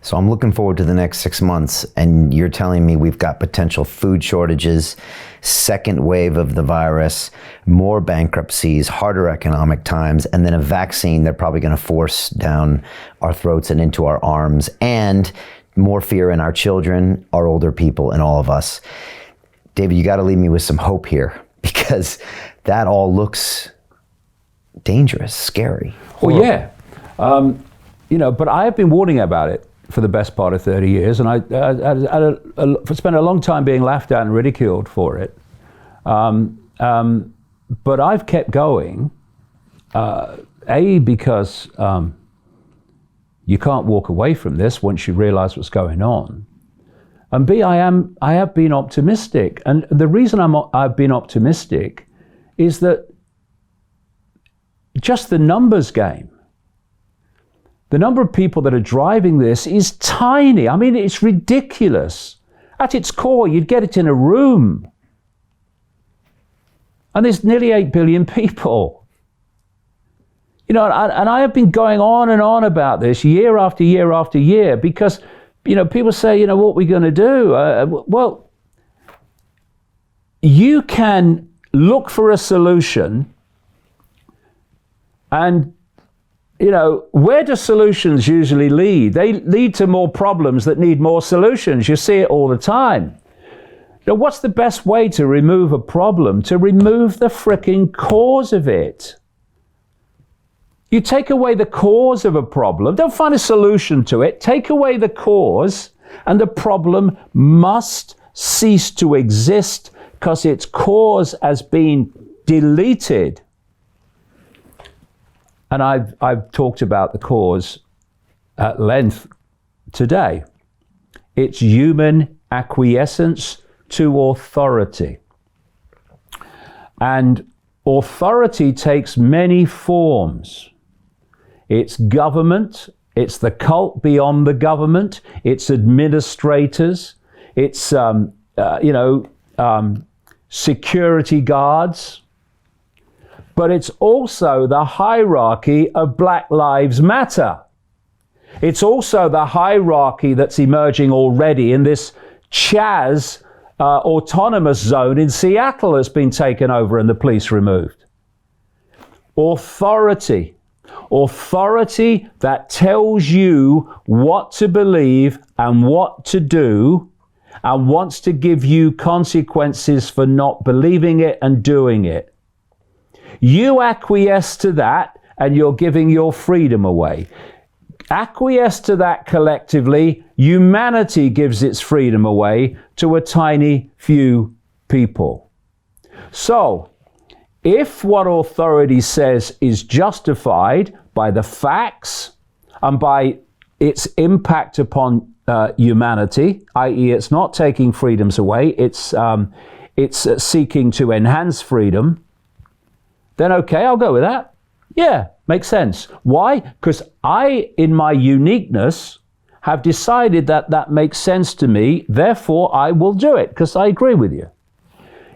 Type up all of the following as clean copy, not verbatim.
So I'm looking forward to the next 6 months, and you're telling me we've got potential food shortages, second wave of the virus, more bankruptcies, harder economic times, and then a vaccine they're probably going to force down our throats and into our arms, and more fear in our children, our older people, and all of us. David, you got to leave me with some hope here, because that all looks dangerous, scary. Well, yeah. But I have been warning about it for the best part of 30 years, and I spent a long time being laughed at and ridiculed for it. But I've kept going, because you can't walk away from this once you realize what's going on. And B, I have been optimistic. And the reason I've been optimistic is that just the numbers game. The number of people that are driving this is tiny. I mean, it's ridiculous. At its core, you'd get it in a room. And there's nearly 8 billion people. And I have been going on and on about this year after year after year, because, people say, what are we going to do? Well, you can look for a solution, and where do solutions usually lead? They lead to more problems that need more solutions. You see it all the time. What's the best way to remove a problem? To remove the frickin' cause of it. You take away the cause of a problem. Don't find a solution to it. Take away the cause, and the problem must cease to exist because its cause has been deleted. And I've talked about the cause at length today. It's human acquiescence to authority. And authority takes many forms. It's government, it's the cult beyond the government, it's administrators, it's security guards. But it's also the hierarchy of Black Lives Matter. It's also the hierarchy that's emerging already in this Chaz autonomous zone in Seattle that's been taken over and the police removed. Authority that tells you what to believe and what to do, and wants to give you consequences for not believing it and doing it. You acquiesce to that, and you're giving your freedom away. Acquiesce to that collectively, humanity gives its freedom away to a tiny few people. So, if what authority says is justified by the facts and by its impact upon humanity, i.e. it's not taking freedoms away, it's seeking to enhance freedom, then okay, I'll go with that. Yeah, makes sense. Why? Because I, in my uniqueness, have decided that that makes sense to me, therefore I will do it, because I agree with you.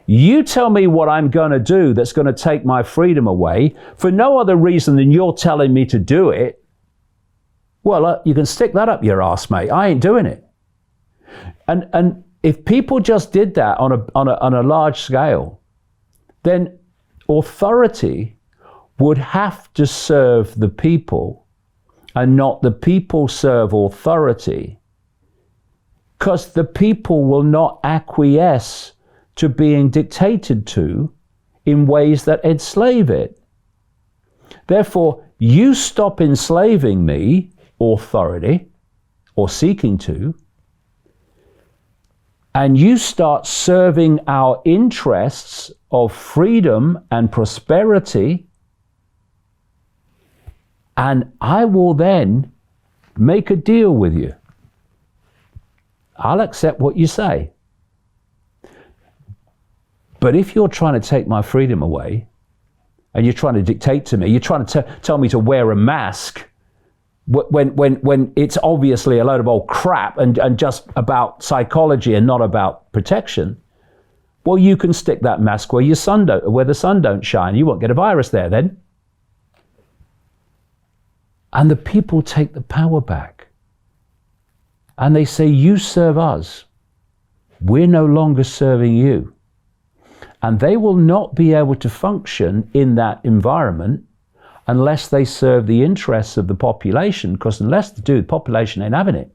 You tell me what I'm going to do that's going to take my freedom away for no other reason than you're telling me to do it. Well, you can stick that up your ass, mate. I ain't doing it. And if people just did that on a large scale, then authority would have to serve the people and not the people serve authority, because the people will not acquiesce to being dictated to in ways that enslave it. Therefore, you stop enslaving me, authority, or seeking to, and you start serving our interests of freedom and prosperity, and I will then make a deal with you. I'll accept what you say. But if you're trying to take my freedom away, and you're trying to dictate to me, you're trying to tell me to wear a mask, when it's obviously a load of old crap and just about psychology and not about protection, well, you can stick that mask where the sun don't shine. You won't get a virus there then. And the people take the power back. and they say, you serve us, we're no longer serving you. And they will not be able to function in that environment unless they serve the interests of the population, because unless they do, the population ain't having it.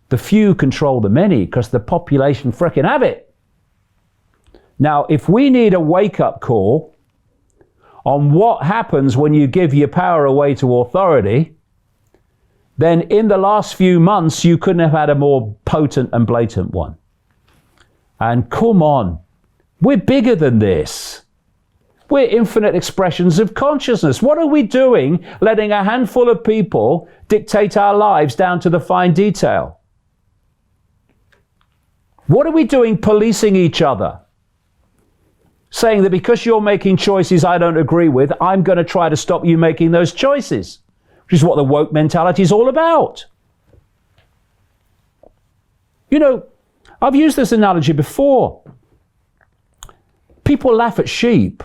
The few control the many because the population frickin' have it. Now, if we need a wake-up call on what happens when you give your power away to authority, then in the last few months, you couldn't have had a more potent and blatant one. And come on, we're bigger than this. We're infinite expressions of consciousness. What are we doing letting a handful of people dictate our lives down to the fine detail? What are we doing policing each other? Saying that because you're making choices I don't agree with, I'm going to try to stop you making those choices, which is what the woke mentality is all about. You know, I've used this analogy before. People laugh at sheep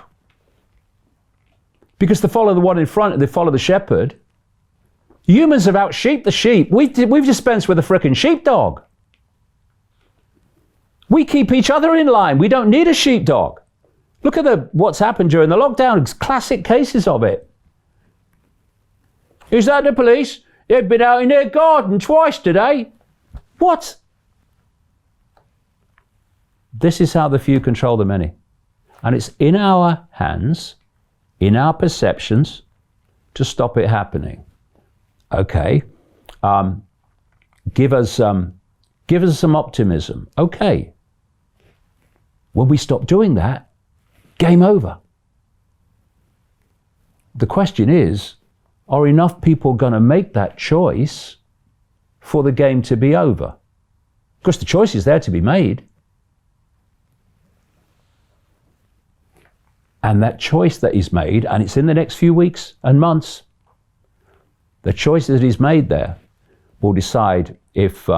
because they follow the one in front and they follow the shepherd. Humans have out-sheeped the sheep. We've dispensed with a frickin' sheepdog. We keep each other in line. We don't need a sheepdog. Look at what's happened during the lockdown. It's classic cases of it. Is that the police? They've been out in their garden twice today. What? This is how the few control the many. And it's in our hands, in our perceptions, to stop it happening. Okay. Give us some optimism. Okay. When we stop doing that, game over. The question is, are enough people going to make that choice for the game to be over? Because the choice is there to be made. And that choice that is made, and it's in the next few weeks and months, the choice that is made there will decide if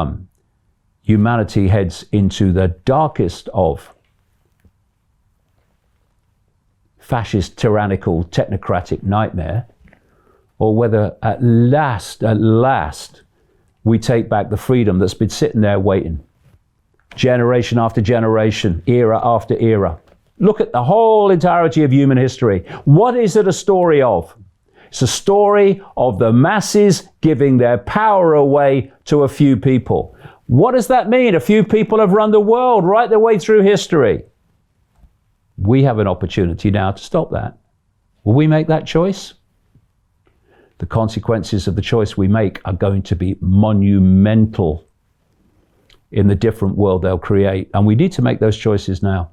humanity heads into the darkest of fascist, tyrannical, technocratic nightmare, or whether at last, we take back the freedom that's been sitting there waiting. Generation after generation, era after era. Look at the whole entirety of human history. What is it a story of? It's a story of the masses giving their power away to a few people. What does that mean? A few people have run the world right their way through history. We have an opportunity now to stop that. Will we make that choice? The consequences of the choice we make are going to be monumental in the different world they'll create. And we need to make those choices now.